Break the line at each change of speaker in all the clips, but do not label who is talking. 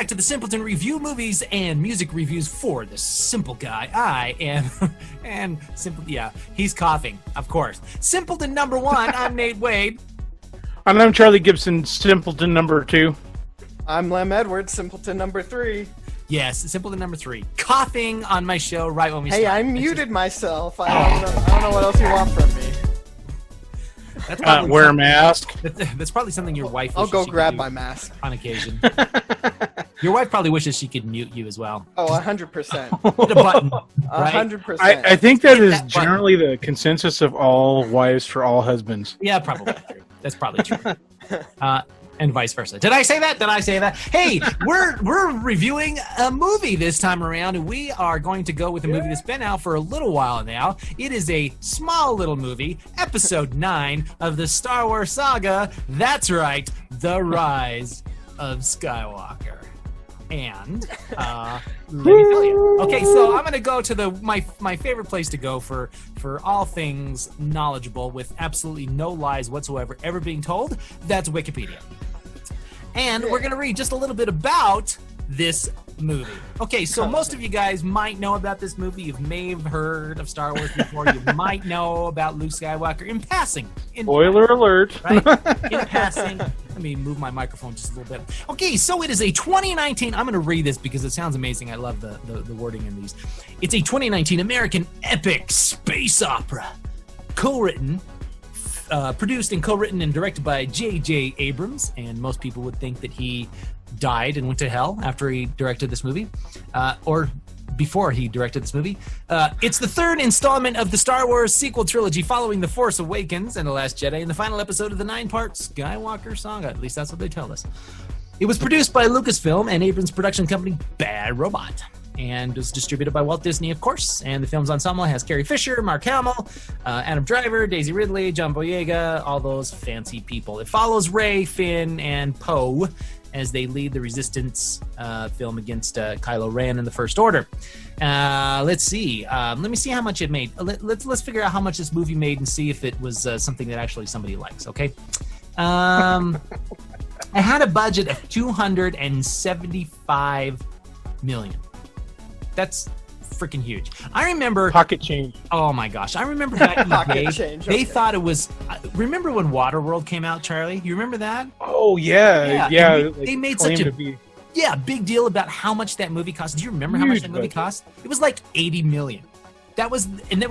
back to the Simpleton Review Movies and Music Reviews for the Simple Guy. I am, and Simple, yeah, he's coughing, of course. Simpleton number 1, I'm Nate Wade.
And I'm Charlie Gibson, Simpleton number 2.
I'm Lem Edwards, Simpleton number 3.
Yes, Simpleton number 3. Coughing on my show right when we
Hey,
start.
I muted myself. I don't know what else you want from me.
That's probably
Wear a mask.
That's probably something your wife
I'll
wishes
go
she
grab
could do
my mask.
on occasion. Your wife probably wishes she could mute you as well.
Oh, 100%.
Hit a button, right?
100%.
I think that is
that
generally the consensus of all wives for all husbands.
Yeah, probably true. That's probably true. And vice versa. Did I say that? Did I say that? Hey, we're reviewing a movie this time around, and we are going to go with a movie that's been out for a little while now. It is a small little movie, episode 9 of the Star Wars saga. That's right, The Rise of Skywalker. And let me tell you. Okay, so I'm going to go to my favorite place to go for all things knowledgeable with absolutely no lies whatsoever ever being told. That's Wikipedia. And we're going to read just a little bit about this movie. Okay, so most of you guys might know about this movie. You may have heard of Star Wars before. You might know about Luke Skywalker in passing.
Spoiler alert.
Right? In passing. Let me move my microphone just a little bit. Okay, so it is a 2019. I'm going to read this because it sounds amazing. I love the wording in these. It's a 2019 American epic space opera, co-written, produced and co-written and directed by J.J. Abrams. And most people would think that he died and went to hell after he directed this movie, or before he directed this movie. It's the third installment of the Star Wars sequel trilogy following The Force Awakens and The Last Jedi, and the final episode of the 9-part Skywalker saga. At least that's what they tell us. It was produced by Lucasfilm and Abrams' production company Bad Robot, and was distributed by Walt Disney, of course. And the film's ensemble has Carrie Fisher, Mark Hamill, Adam Driver, Daisy Ridley, John Boyega, all those fancy people. It follows Rey, Finn, and Poe as they lead the Resistance film against Kylo Ren and the First Order. Let's see. Let me see how much it made. Let's figure out how much this movie made and see if it was something that actually somebody likes. Okay. It had a budget of $275 million. That's freaking huge. I remember
Pocket change.
Oh my gosh, I remember back in the day.
change,
They
okay.
thought it was. Remember when Waterworld came out, Charlie? You remember that?
Oh yeah.
and they made such a
be
big deal about how much that movie cost. Do you remember how much
Huge
that movie
budget.
cost? It was like $80 million. That was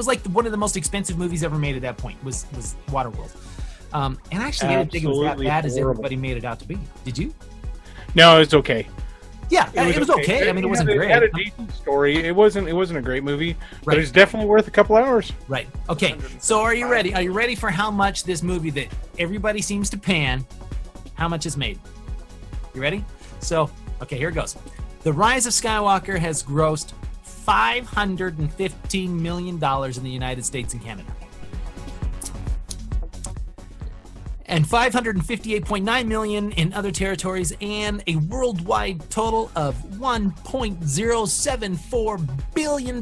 like one of the most expensive movies ever made at that point. Was Waterworld. And actually, I didn't think it was that
Absolutely
bad as
horrible.
everybody made it out to be. Did you?
No, it's okay.
Yeah, it was okay. I mean, it wasn't great.
It had a decent story. It wasn't a great movie, but
Right.
it's definitely worth a couple hours.
Right. Okay. So are you ready? Are you ready for how much this movie that everybody seems to pan, how much it's made? You ready? So, okay, here it goes. The Rise of Skywalker has grossed $515 million in the United States and Canada. And $558.9 million in other territories, and a worldwide total of $1.074 billion.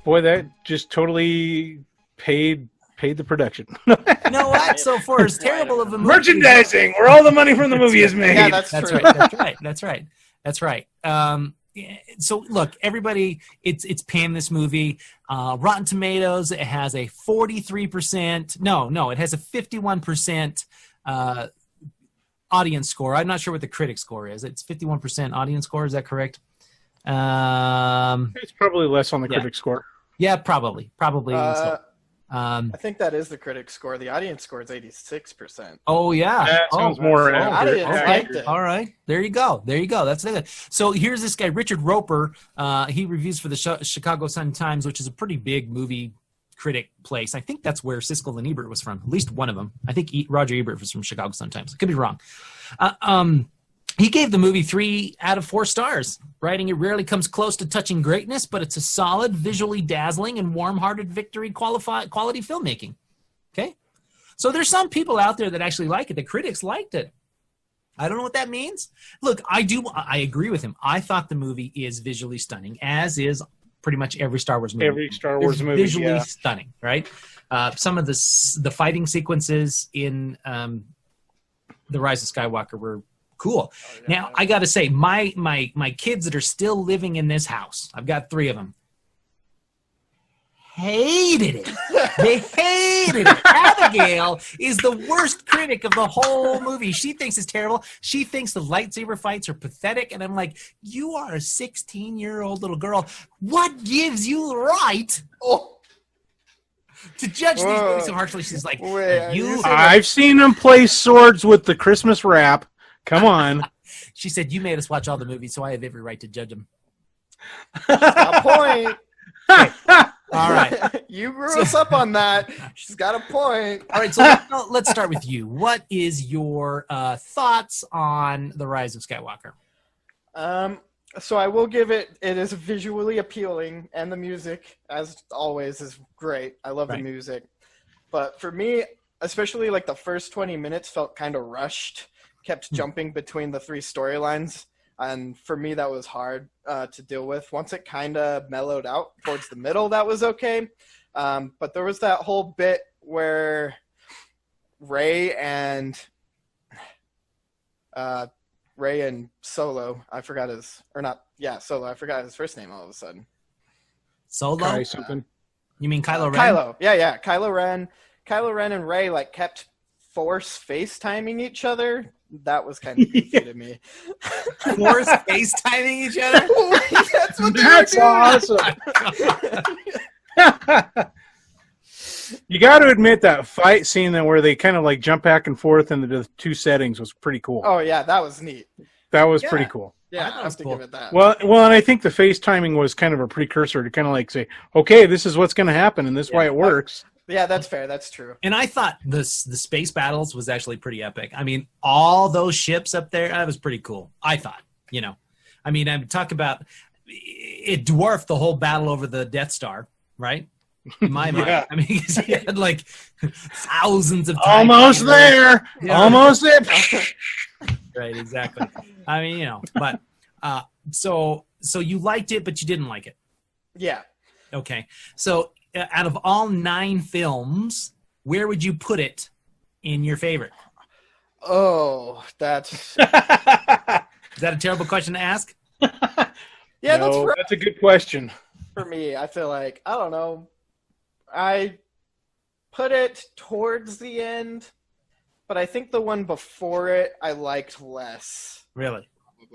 Boy, that just totally paid the production.
You know what? So for as terrible of a movie,
Merchandising, where all the money from the movie is made.
Yeah, that's
That's
true.
right. That's right. So look, everybody, it's panned this movie. Rotten Tomatoes, it has a 43%. No, it has a 51% audience score. I'm not sure what the critic score is. It's 51% audience score. Is that correct?
It's probably less on the critic score.
Yeah, probably. So.
I think that is the critic score. The audience score is 86%.
Oh yeah,
That sounds more accurate.
Audience liked it.
All right, there you go. That's it. So here's this guy, Richard Roper. He reviews for the Chicago Sun-Times, which is a pretty big movie critic place. I think that's where Siskel and Ebert was from. At least one of them. I think Roger Ebert was from Chicago Sun-Times. I could be wrong. He gave the movie 3 out of 4 stars, writing, "It rarely comes close to touching greatness, but it's a solid, visually dazzling, and warm-hearted quality filmmaking." Okay? So there's some people out there that actually like it. The critics liked it. I don't know what that means. Look, I agree with him. I thought the movie is visually stunning, as is pretty much every Star Wars movie.
Every Star Wars movie,
visually stunning, right? Some of the fighting sequences in The Rise of Skywalker were Cool. Now I got to say, my kids that are still living in this house, I've got 3 of them. Hated it. They hated it. Abigail is the worst critic of the whole movie. She thinks it's terrible. She thinks the lightsaber fights are pathetic. And I'm like, you are a 16-year-old little girl. What gives you the right to judge these movies so harshly? She's like,
I've seen them play swords with the Christmas wrap. Come on.
She said, you made us watch all the movies, so I have every right to judge them.
A point.
Okay. All right.
You grew us up on that. She's got a point.
All right, so let's start with you. What is your thoughts on The Rise of Skywalker?
So I will give it is visually appealing, and the music, as always, is great. I love the music. But for me, especially like the first 20 minutes felt kind of rushed, kept jumping between the 3 storylines. And for me, that was hard to deal with. Once it kind of mellowed out towards the middle, that was okay. But there was that whole bit where Rey and Solo, I forgot his first name all of a sudden.
Solo? You mean Kylo Ren?
Kylo, yeah. Kylo Ren and Rey like kept force FaceTiming each other. That was kind of goofy to me.
Force FaceTiming each other?
That's what That's
awesome. You got to admit that fight scene where they kind of like jump back and forth into the 2 settings was pretty cool.
Oh yeah, that was neat.
That was pretty cool.
Yeah, I have to give it that.
Well, and I think the FaceTiming was kind of a precursor to kind of like say, okay, this is what's going to happen, and this is why it works.
Yeah, that's fair. That's true.
And I thought the space battles was actually pretty epic. I mean, all those ships up there, that was pretty cool. I thought, I mean, I'm talking about it dwarfed the whole battle over the Death Star, right? In my mind. I mean, he had like thousands of times.
Almost there.
Yeah.
Almost there.
Right, exactly. I mean, but so you liked it, but you didn't like it.
Yeah.
Okay. So out of all 9 films, where would you put it in your favorite?
Oh, that's...
Is that a terrible question to ask?
Yeah,
no, that's a good question.
For me, I feel like, I don't know, I put it towards the end, but I think the one before it I liked less.
Really?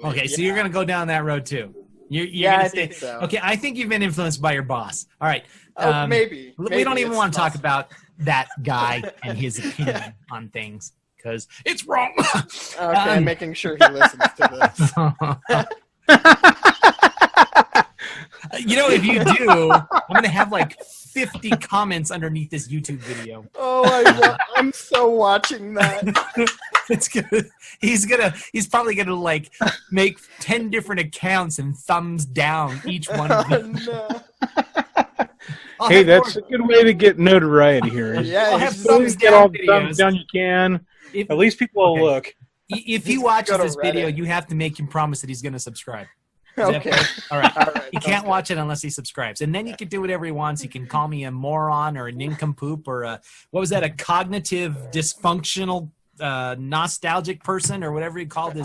Okay, so you're going to go down that road too.
I think so.
Okay, I think you've been influenced by your boss. All right.
Maybe.
We don't even want to talk about that guy and his opinion on things because it's wrong.
Okay, making sure he listens to this.
If you do, I'm going to have like 50 comments underneath this YouTube video.
Oh, I'm so watching that.
It's good. He's probably gonna like make 10 different accounts and thumbs down each one of them.
No.
Hey, that's a good way to get notoriety here.
Yeah,
I'll have
thumbs
get
down
all
the thumbs down you can. At least people will look.
If he watches this video, you have to make him promise that he's going to subscribe.
Okay.
All right. He can't watch it unless he subscribes. And then he can do whatever he wants. He can call me a moron or a nincompoop or a cognitive dysfunctional nostalgic person or whatever he called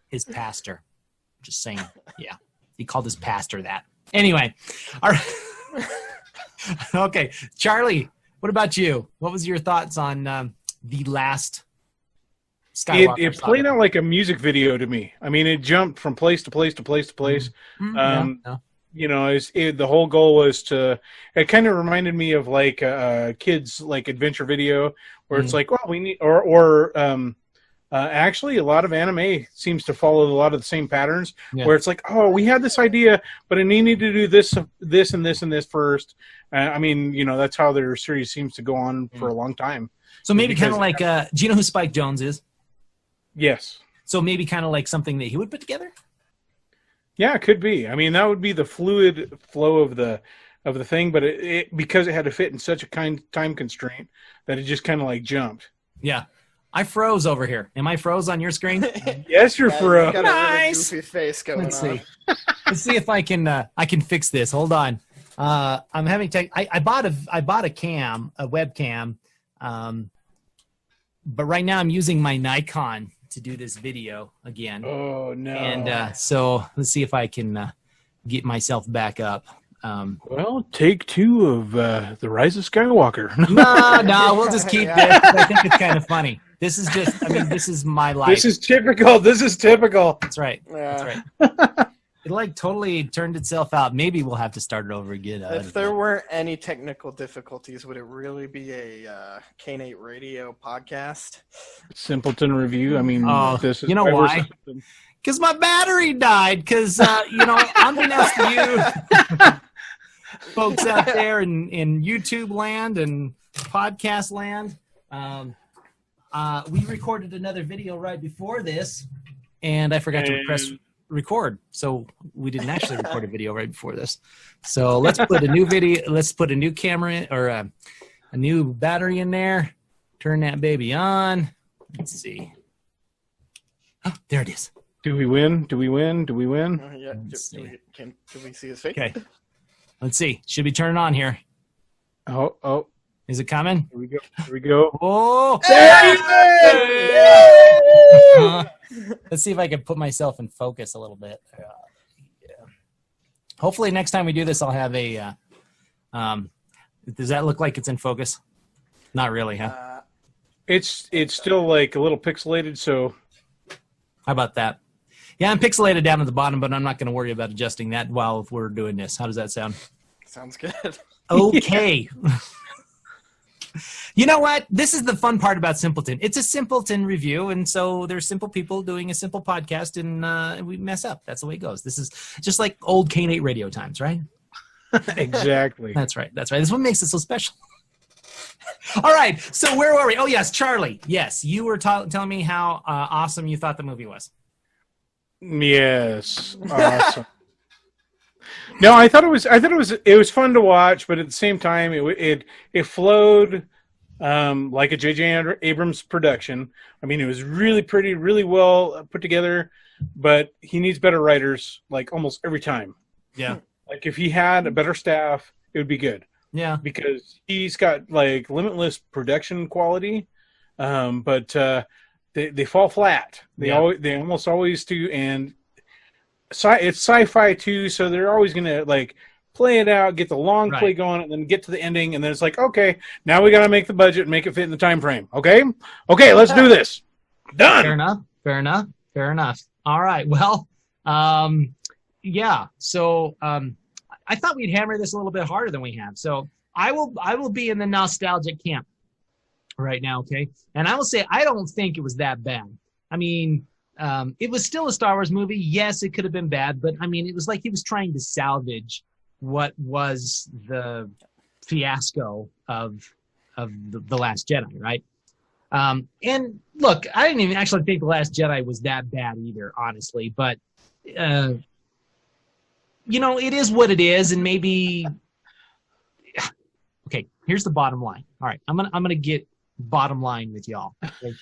his pastor. Just saying. Yeah. He called his pastor that. Anyway. All right. Okay. Charlie, what about you? What was your thoughts on the last Skywalker?
It played out like a music video to me. I mean, it jumped from place to place to place to place. The whole goal was it kind of reminded me of like a kid's like adventure video where it's like, well, we need, actually a lot of anime seems to follow a lot of the same patterns where it's like, oh, we had this idea, but it needed to do this, and this first. I mean, that's how their series seems to go on for a long time.
So maybe kind of like, do you know who Spike Jonze is?
Yes.
So maybe kind of like something that he would put together?
Yeah, it could be. I mean, that would be the fluid flow of the thing, but it because it had to fit in such a time constraint that it just kind of like jumped.
Yeah. I froze over here. Am I froze on your screen?
Yes, you're froze.
You got
nice.
a really goofy face going
Let's
on.
see. Let's see if I can fix this. Hold on. I'm having I bought a webcam, but right now I'm using my Nikon to do this video again.
Oh no!
And so let's see if I can get myself back up.
Well, take 2 of the Rise of Skywalker.
No, we'll just keep this. I think it's kind of funny. This is just, I mean, this is my life.
This is typical.
That's right.
Yeah.
That's right. It like totally turned itself out. Maybe we'll have to start it over again.
If there weren't any technical difficulties, would it really be a K8 radio podcast?
Simpleton review. I mean, this is
you know why? Because my battery died. Because unbeknownst to you, folks out there in YouTube land and podcast land, we recorded another video right before this, and I forgot to press record, so we didn't actually record a video right before this. So let's put a new video, let's put a new camera in, or a new battery in there, turn that baby on. Let's see. Oh, there it is.
Do we win?
Yeah. Do we see his face?
Okay, let's see. Should be turning on here.
Oh,
is it coming?
Here we go.
Oh,
There
let's see if I can put myself in focus a little bit. Yeah. Hopefully next time we do this, I'll have a, does that look like it's in focus? Not really, huh?
It's still like a little pixelated, so.
How about that? Yeah, I'm pixelated down at the bottom, but I'm not going to worry about adjusting that while we're doing this. How does that sound?
Sounds good.
Okay. You know what? This is the fun part about Simpleton. It's a Simpleton review, and so there's simple people doing a simple podcast, and we mess up. That's the way it goes. This is just like old K8 radio times, right?
Exactly.
That's right. That's what makes it so special. All right. So where were we? Oh, yes, Charlie. Yes, you were telling me how awesome you thought the movie was.
Yes, awesome. No, I thought it was fun to watch, but at the same time, it flowed like a J.J. Abrams production. I mean, it was really pretty, really well put together, but he needs better writers, like almost every time.
Yeah.
Like if he had a better staff, it would be good.
Yeah.
Because he's got like limitless production quality, but they fall flat. They almost always do, and it's sci-fi too, so they're always gonna like play it out, get the long play going, and then get to the ending, and then it's like, okay, now we got to make the budget and make it fit in the time frame. Okay, let's do this. Done.
Fair enough. All right. Well, yeah. So I thought we'd hammer this a little bit harder than we have. So I will be in the nostalgic camp right now. Okay, and I will say I don't think it was that bad. I mean, it was still a Star Wars movie. Yes, it could have been bad, but I mean, it was like he was trying to salvage what was the fiasco of the Last Jedi, right? And look, I didn't even actually think the Last Jedi was that bad either, honestly. But it is what it is, and maybe. Okay, here's the bottom line. All right, I'm gonna get bottom line with y'all. Okay?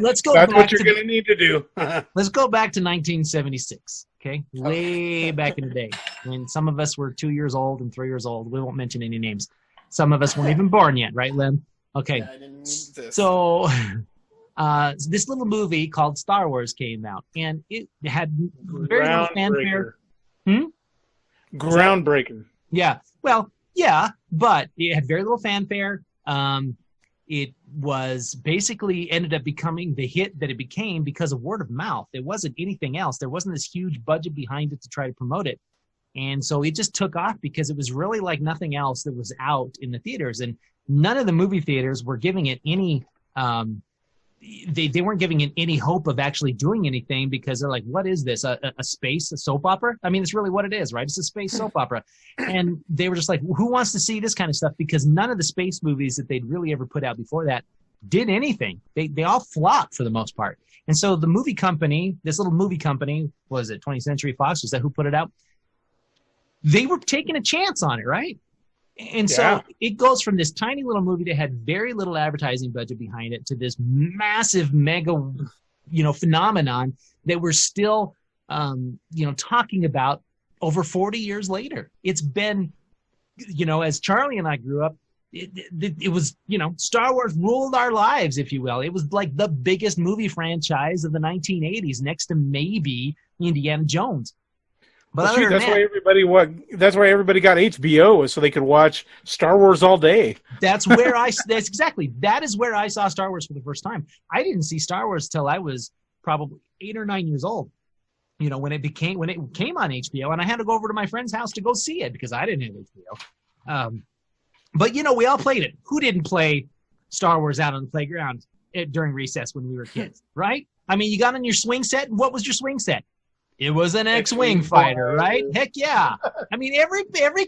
let's go.
That's
back
what you're gonna need to do.
Let's go back to 1976. Okay, way back in the day when some of us were 2 years old and 3 years old. We won't mention any names. Some of us weren't even born yet, right, Lim? Okay.
Yeah, I didn't need this.
So this little movie called Star Wars came out, and it had very little fanfare.
Groundbreaking.
Yeah. Well, yeah, but it had very little fanfare. It was basically ended up becoming the hit that it became because of word of mouth. It wasn't anything else. There wasn't this huge budget behind it to try to promote it. And so it just took off because it was really like nothing else that was out in the theaters. And none of the movie theaters were giving it any they weren't giving it any hope of actually doing anything because they're like, what is this? A soap opera? I mean, it's really what it is, right? It's a space soap opera. And they were just like, who wants to see this kind of stuff? Because none of the space movies that they'd really ever put out before that did anything. They all flopped for the most part. And so the movie company, this little movie company, was it 20th Century Fox? Was that who put it out? They were taking a chance on it, right? And so it goes from this tiny little movie that had very little advertising budget behind it to this massive mega, phenomenon that we're still, talking about over 40 years later. It's been, as Charlie and I grew up, it was, you know, Star Wars ruled our lives, if you will. It was like the biggest movie franchise of the 1980s, next to maybe Indiana Jones. But
well, shoot, that's why everybody got HBO, was so they could watch Star Wars all day.
That is where I saw Star Wars for the first time. I didn't see Star Wars till I was probably 8 or 9 years old. You know, when it came on HBO, and I had to go over to my friend's house to go see it because I didn't have HBO. But, you know, we all played it. Who didn't play Star Wars out on the playground during recess when we were kids, right? I mean, you got on your swing set, and what was your swing set? It was an X-Wing fighter, right? Heck yeah. I mean, every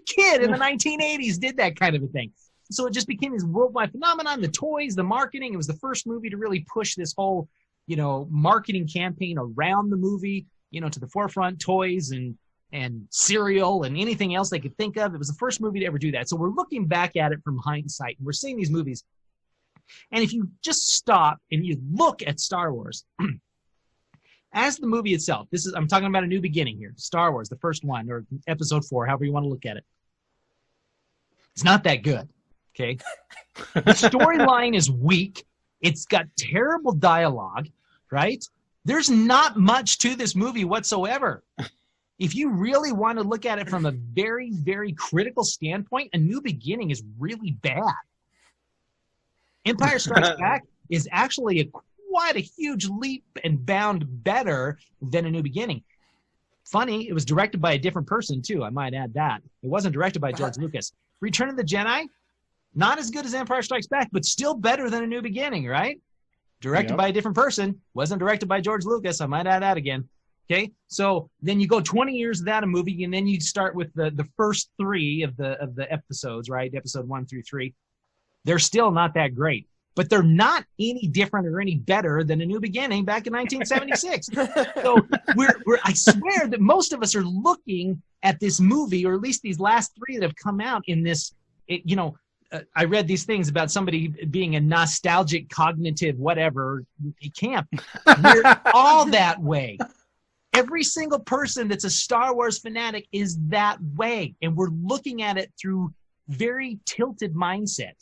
kid in the 1980s did that kind of a thing. So it just became this worldwide phenomenon, the toys, the marketing. It was the first movie to really push this whole, you know, marketing campaign around the movie, you know, to the forefront, toys and cereal and anything else they could think of. It was the first movie to ever do that. So we're looking back at it from hindsight, and we're seeing these movies. And if you just stop and you look at Star Wars, as the movie itself, I'm talking about A New Beginning here, Star Wars, the first one, or episode 4, however you want to look at it. It's not that good, okay? The storyline is weak. It's got terrible dialogue, right? There's not much to this movie whatsoever. If you really want to look at it from a very, very critical standpoint, A New Beginning is really bad. Empire Strikes Back is actually quite a huge leap and bound better than A New Beginning. Funny, it was directed by a different person, too. I might add that. It wasn't directed by George Lucas. Return of the Jedi, not as good as Empire Strikes Back, but still better than A New Beginning, right? Directed by a different person. Wasn't directed by George Lucas. I might add that again. Okay, so then you go 20 years without a movie, and then you start with the first 3 of the episodes, right? Episode 1 through 3. They're still not that great, but they're not any different or any better than A New Beginning back in 1976. So I swear that most of us are looking at this movie, or at least these last 3 that have come out in this. I read these things about somebody being a nostalgic, cognitive, whatever camp. We're all that way. Every single person that's a Star Wars fanatic is that way, and we're looking at it through very tilted mindset.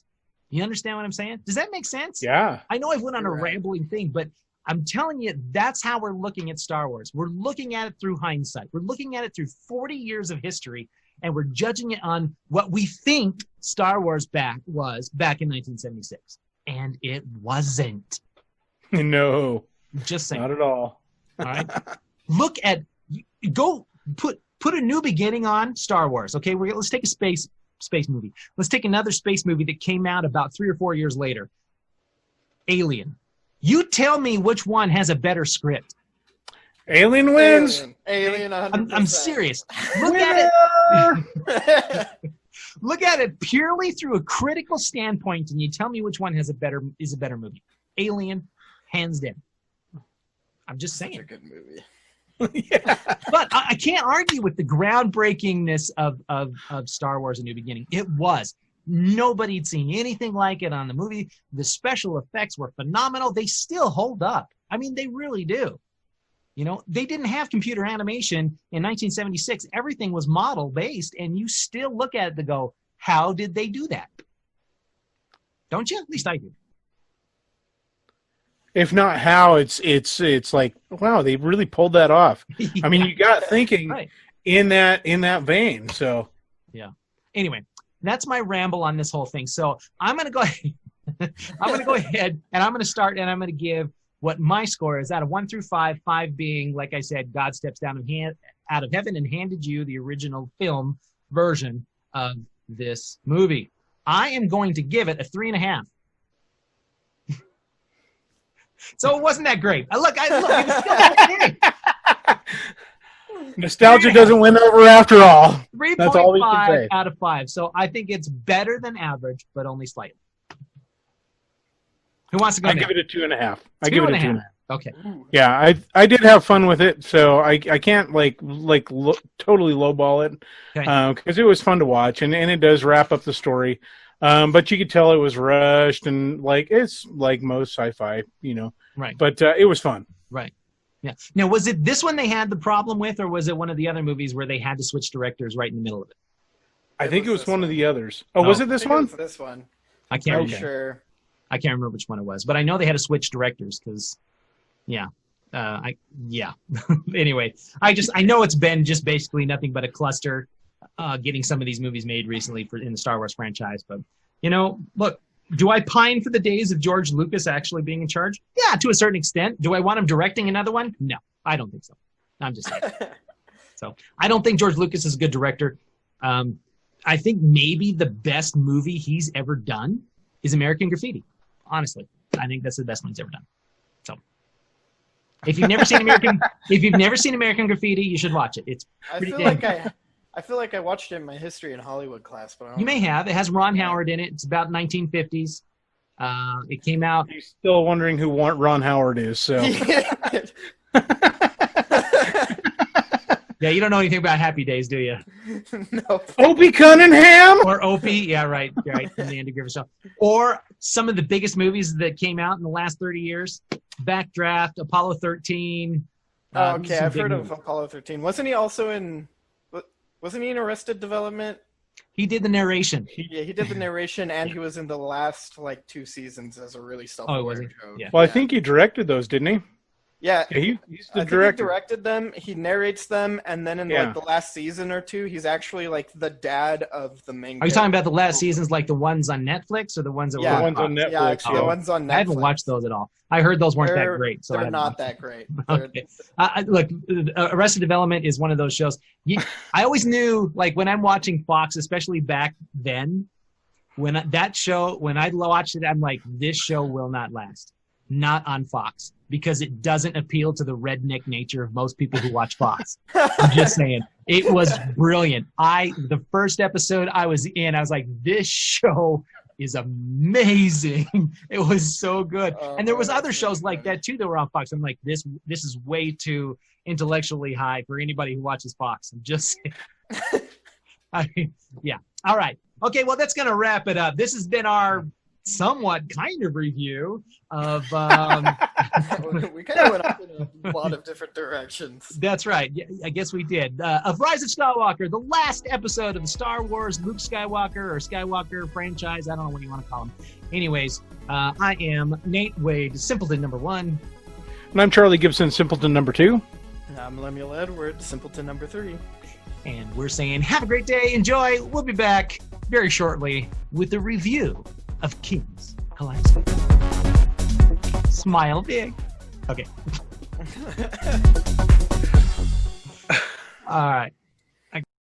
You understand what I'm saying? Does that make sense?
Yeah.
I know I've went on a rambling thing, but I'm telling you, that's how we're looking at Star Wars. We're looking at it through hindsight. We're looking at it through 40 years of history, and we're judging it on what we think Star Wars was back in 1976. And it wasn't.
No.
Just saying.
Not at all.
All right? Put A New Beginning on Star Wars. Okay, let's take a space movie. Let's take another space movie that came out about 3 or 4 years later. Alien. You tell me which one has a better script.
Alien wins.
Alien 100%.
I'm serious. Look at it. Look at it purely through a critical standpoint, and you tell me which one is a better movie. Alien, hands down. I'm just saying.
It's a good movie.
Yeah.
But I can't argue with the groundbreakingness of Star Wars: A New Beginning. It was. Nobody had seen anything like it on the movie. The special effects were phenomenal. They still hold up. I mean, they really do. You know, they didn't have computer animation in 1976. Everything was model-based, and you still look at it to go, how did they do that? Don't you? At least I do.
If not how, it's like, wow, they really pulled that off. Yeah. I mean, you got thinking in that vein. So
yeah. Anyway, that's my ramble on this whole thing. So I'm gonna go ahead and I'm gonna start, and I'm gonna give what my score is out of 1 through 5. 5 being, like I said, God steps down out of heaven and handed you the original film version of this movie. I am going to give it a 3.5. So it wasn't that great. Look, it was still okay.
Nostalgia doesn't win over after all.
3.5 out of 5. So I think it's better than average, but only slightly. Who wants to go?
I give it a 2.5. I give it a 2.5.
Okay.
Yeah, I did have fun with it, so I can't totally lowball it, because it was fun to watch, and it does wrap up the story. But you could tell it was rushed, and it's like most sci-fi, Right. But it was fun.
Right. Yeah. Now, was it this one they had the problem with, or was it one of the other movies where they had to switch directors right in the middle of it?
I think it was one of the others. Oh, was it this one?
It was this one.
I can't remember.
Sure.
I can't remember which one it was, but I know they had to switch directors because, Anyway, I know it's been just basically nothing but a cluster, getting some of these movies made recently in the Star Wars franchise. But look, do I pine for the days of George Lucas actually being in charge? Yeah, to a certain extent. Do I want him directing another one? No, I don't think so. I'm just saying. So I don't think George Lucas is a good director. I think maybe the best movie he's ever done is American Graffiti. Honestly, I think that's the best one he's ever done. So if you've never seen American Graffiti, you should watch it. It's pretty
I feel like I watched it in my history in Hollywood class, but
you may have. It has Ron Howard in it. It's about 1950s. It came out.
You're still wondering who Ron Howard is, so.
Yeah, you don't know anything about Happy Days, do you?
No.
Opie Cunningham?
Or Opie, yeah, right, from the Andy Griffith Show. Or some of the biggest movies that came out in the last 30 years. Backdraft, Apollo 13.
Okay, I've heard of Apollo 13. Wasn't he also in Arrested Development?
He did the narration.
He did the narration, and he was in the last 2 seasons as a really self-aware joke.
Yeah.
Well, I think he directed those, didn't he?
Yeah,
he's the
I
director.
Think he directed them. He narrates them, and then in the last season or two, he's actually the dad of the main.
Are you talking about the last seasons, like the ones on Netflix, or the ones that were
the ones on Netflix?
Yeah, actually, the ones on Netflix.
I haven't watched those at all. I heard those weren't that great. So
they're not that great.
Okay. Look, Arrested Development is one of those shows. I always knew, when I'm watching Fox, especially back then, when I watched it, I'm like, this show will not last. Not on Fox, because it doesn't appeal to the redneck nature of most people who watch Fox. I'm just saying. It was brilliant. The first episode I was in, I was like, this show is amazing. It was so good. And there was other shows like that too that were on Fox. I'm like, this is way too intellectually high for anybody who watches Fox. I'm just saying. Yeah. All right. Okay, well, that's going to wrap it up. This has been our somewhat kind of review of
we kind of went up in a lot of different directions.
That's right. Yeah, I guess we did. Of Rise of Skywalker, the last episode of the Star Wars Luke Skywalker or Skywalker franchise. I don't know what you want to call them. Anyways, I am Nate Wade, Simpleton number 1.
And I'm Charlie Gibson, Simpleton number 2.
And I'm Lemuel Edwards, Simpleton number 3.
And we're saying have a great day. Enjoy. We'll be back very shortly with a review of King's Alaska. Smile big. Okay. All right.